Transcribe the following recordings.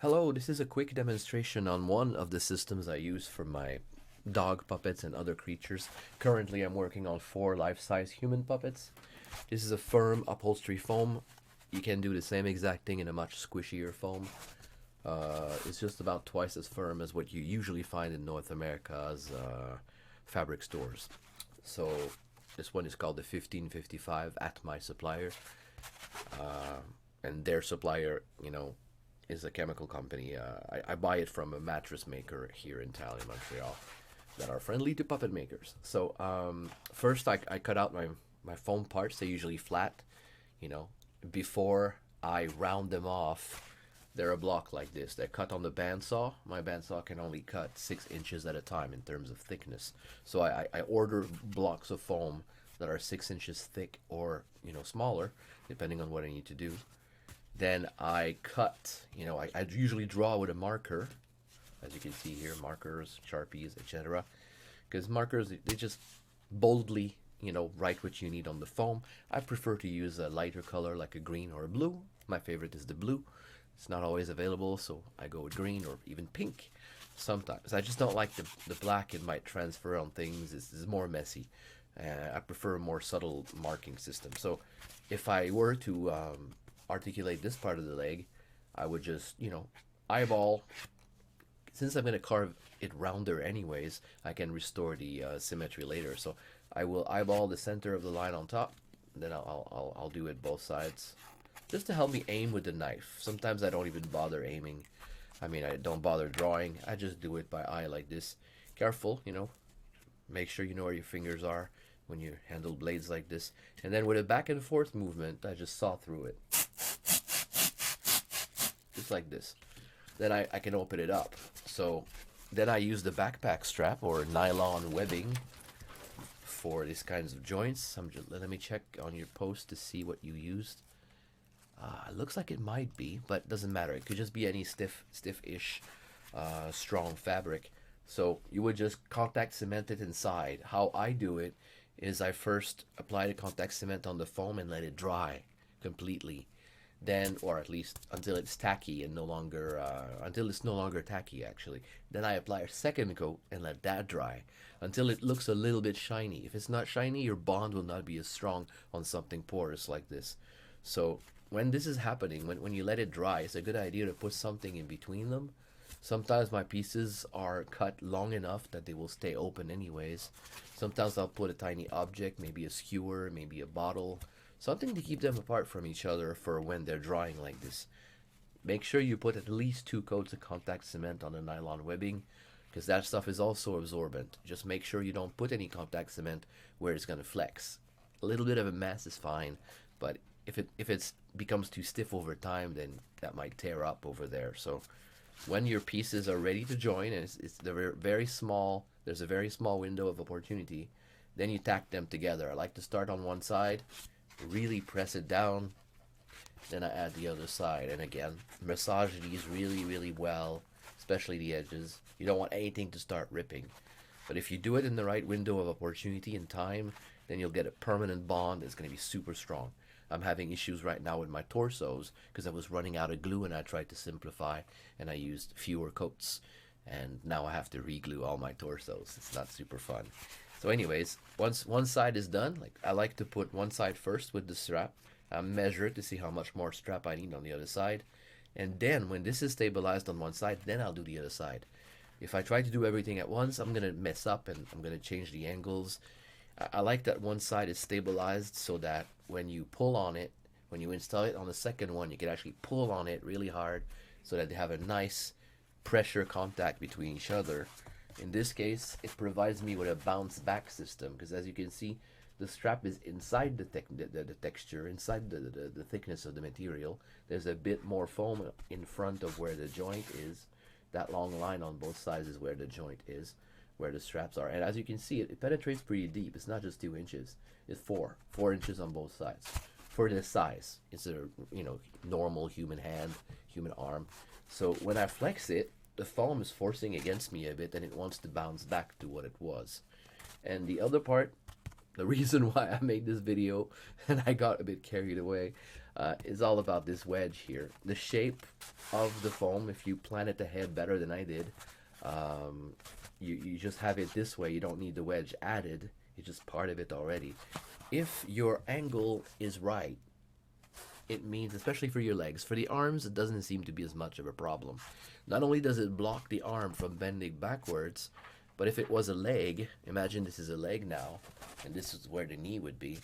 Hello, this is a quick demonstration on one of the systems I use for my dog puppets and other creatures. Currently I'm working on 4 life-size human puppets. This is a firm upholstery foam. You can do the same exact thing in a much squishier foam. It's just about twice as firm as what you usually find in North America's fabric stores. So this one is called the 1555 at my supplier. And their supplier, is a chemical company. I buy it from a mattress maker here in town in Montreal that are friendly to puppet makers. So first I cut out my foam parts. They're usually flat, you know. Before I round them off, they're a block like this. They're cut on the bandsaw. My bandsaw can only cut 6 inches at a time in terms of thickness. So I order blocks of foam that are 6 inches thick or, smaller, depending on what I need to do. Then I cut, I usually draw with a marker, as you can see here, markers, Sharpies, etc. Because markers, they just boldly, write what you need on the foam. I prefer to use a lighter color like a green or a blue. My favorite is the blue. It's not always available, so I go with green or even pink sometimes. I just don't like the black. It might transfer on things. It's more messy. I prefer a more subtle marking system. So if I were to articulate this part of the leg, I would just, eyeball. Since I'm going to carve it rounder anyways, I can restore the symmetry later. So I will eyeball the center of the line on top, then I'll do it both sides, just to help me aim with the knife. Sometimes I don't even bother aiming. I mean, I don't bother drawing. I just do it by eye like this. Careful, make sure you know where your fingers are when you handle blades like this. And then with a back and forth movement, I just saw through it. Just like this. Then I can open it up. So then I use the backpack strap or nylon webbing for these kinds of joints. Let me check on your post to see what you used. It looks like it might be, but it doesn't matter. It could just be any stiff-ish, strong fabric. So you would just contact cement it inside. How I do it is I first apply the contact cement on the foam and let it dry completely. Then, or at least until it's tacky and until it's no longer tacky actually. Then I apply a second coat and let that dry until it looks a little bit shiny. If it's not shiny, your bond will not be as strong on something porous like this. So when this is happening, when you let it dry, it's a good idea to put something in between them. Sometimes my pieces are cut long enough that they will stay open anyways. Sometimes I'll put a tiny object, maybe a skewer, maybe a bottle, something to keep them apart from each other for when they're drying like this. Make sure you put at least 2 coats of contact cement on the nylon webbing, because that stuff is also absorbent. Just make sure you don't put any contact cement where it's going to flex. A little bit of a mess is fine, but if it becomes too stiff over time, then that might tear up over there. So when your pieces are ready to join, and they're very small, there's a very small window of opportunity, then you tack them together. I like to start on one side, really press it down, then I add the other side, and again, massage these really, really well, especially the edges. You don't want anything to start ripping. But if you do it in the right window of opportunity and time, then you'll get a permanent bond that's going to be super strong. I'm having issues right now with my torsos because I was running out of glue and I tried to simplify and I used fewer coats. And now I have to re-glue all my torsos. It's not super fun. So anyways, once one side is done, I like to put one side first with the strap. I measure it to see how much more strap I need on the other side. And then when this is stabilized on one side, then I'll do the other side. If I try to do everything at once, I'm going to mess up and I'm going to change the angles. I like that one side is stabilized so that when you pull on it, when you install it on the second one, you can actually pull on it really hard so that they have a nice pressure contact between each other. In this case, it provides me with a bounce back system because as you can see, the strap is inside the texture, inside the thickness of the material. There's a bit more foam in front of where the joint is. That long line on both sides is where the joint is, where the straps are. And as you can see, it penetrates pretty deep. It's not just 2 inches. It's 4 inches on both sides. For this size, it's a normal human hand, human arm. So when I flex it, the foam is forcing against me a bit and it wants to bounce back to what it was. And the other part, the reason why I made this video and I got a bit carried away, is all about this wedge here. The shape of the foam, if you plan it ahead better than I did, you just have it this way. You don't need the wedge added. It's just part of it already. If your angle is right, it means, especially for your legs, for the arms, it doesn't seem to be as much of a problem. Not only does it block the arm from bending backwards, but if it was a leg, imagine this is a leg now, and this is where the knee would be.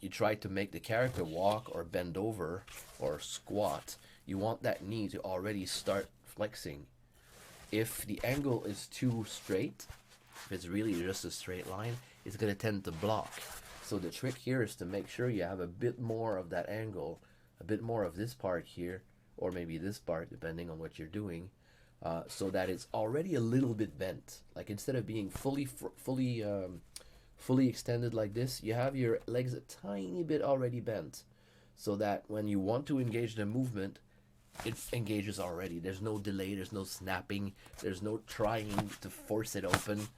You try to make the character walk or bend over or squat. You want that knee to already start flexing. If the angle is too straight, if it's really just a straight line, it's going to tend to block. So the trick here is to make sure you have a bit more of that angle, a bit more of this part here, or maybe this part, depending on what you're doing, so that it's already a little bit bent. Like instead of being fully extended like this, you have your legs a tiny bit already bent, so that when you want to engage the movement, it engages already. There's no delay, there's no snapping, there's no trying to force it open.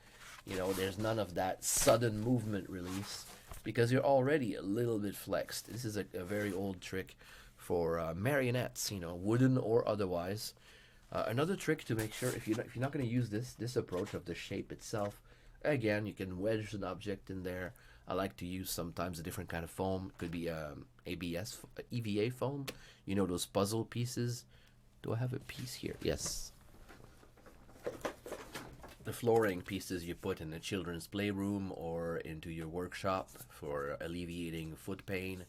You know, there's none of that sudden movement release because you're already a little bit flexed. This is a very old trick for marionettes, you know, wooden or otherwise. Another trick to make sure, if you're not going to use this approach of the shape itself, again, you can wedge an object in there. I like to use sometimes a different kind of foam. It could be ABS, EVA foam. You know, those puzzle pieces. Do I have a piece here? Yes. The flooring pieces you put in the children's playroom or into your workshop for alleviating foot pain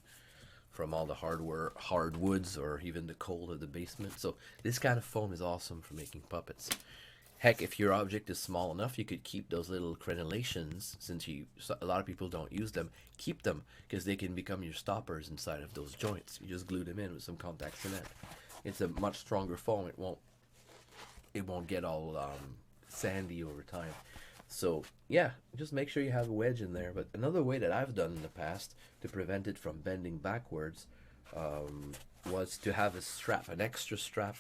from all the hardwoods or even the cold of the basement. So this kind of foam is awesome for making puppets. Heck, if your object is small enough, you could keep those little crenellations, since a lot of people don't use them, keep them, because they can become your stoppers inside of those joints. You just glue them in with some contact cement. It's a much stronger foam. It won't get all sandy over time. So yeah, just make sure you have a wedge in there. But another way that I've done in the past to prevent it from bending backwards was to have a strap, an extra strap,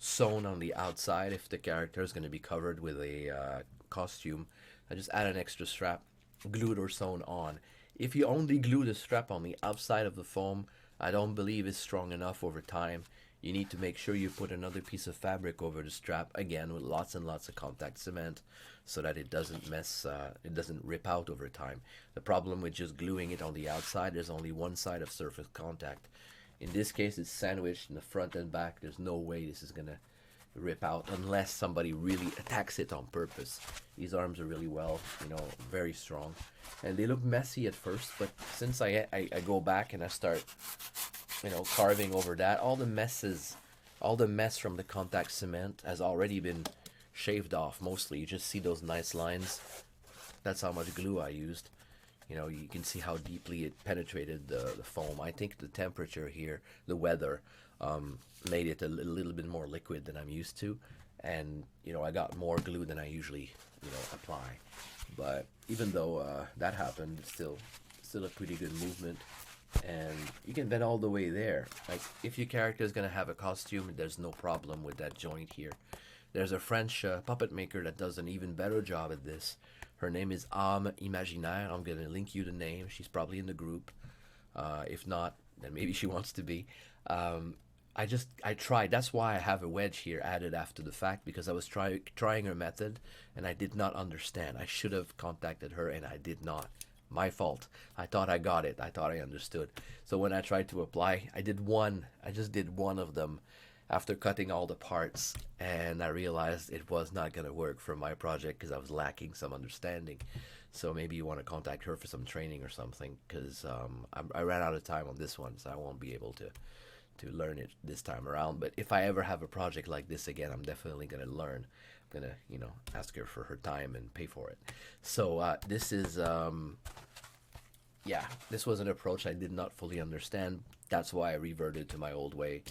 sewn on the outside. If the character is going to be covered with a costume, I just add an extra strap, glued or sewn on. If you only glue the strap on the outside of the foam, I don't believe it's strong enough over time. You need to make sure you put another piece of fabric over the strap, again with lots and lots of contact cement, so that it doesn't it doesn't rip out over time. The problem with just gluing it on the outside, there's only one side of surface contact. In this case, it's sandwiched in the front and back. There's no way this is gonna rip out unless somebody really attacks it on purpose. These arms are really very strong, and they look messy at first, but since I go back and I start carving over that, all the mess from the contact cement has already been shaved off mostly. You just see those nice lines. That's how much glue I used. You can see how deeply it penetrated the foam. I think the temperature here, the weather, made it a little bit more liquid than I'm used to, and I got more glue than I usually apply. But even though that happened, it's still a pretty good movement, and you can bend all the way there. Like if your character is gonna have a costume, there's no problem with that joint here. There's a French puppet maker that does an even better job at this. Her name is Âme Imaginaire. I'm gonna link you the name. She's probably in the group. If not, then maybe she wants to be. I tried. That's why I have a wedge here added after the fact, because I was trying her method and I did not understand. I should have contacted her and I did not. My fault. I thought I got it. I thought I understood. So when I tried to apply, I just did one of them after cutting all the parts, and I realized it was not going to work for my project because I was lacking some understanding. So maybe you want to contact her for some training or something, because I ran out of time on this one, so I won't be able to learn it this time around. But if I ever have a project like this again, I'm definitely going to learn. I'm going to, ask her for her time and pay for it. So this is, this was an approach I did not fully understand. That's why I reverted to my old way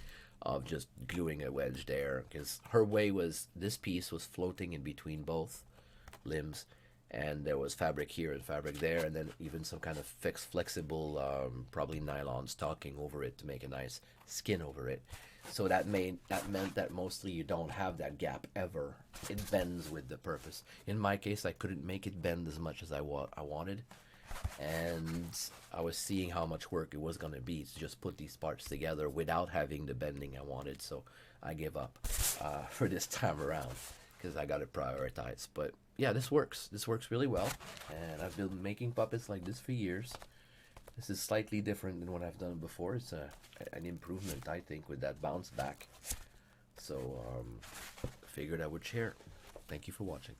of just gluing a wedge there, because her way was, this piece was floating in between both limbs, and there was fabric here and fabric there, and then even some kind of flexible, probably nylon stocking over it to make a nice skin over it. So that meant that mostly you don't have that gap ever. It bends with the purpose. In my case, I couldn't make it bend as much as I wanted, and I was seeing how much work it was going to be to just put these parts together without having the bending I wanted. So I gave up for this time around because I got to prioritize. But yeah, this works. This works really well, and I've been making puppets like this for years. This is slightly different than what I've done before. It's an improvement, I think, with that bounce back. So figured I would share. Thank you for watching.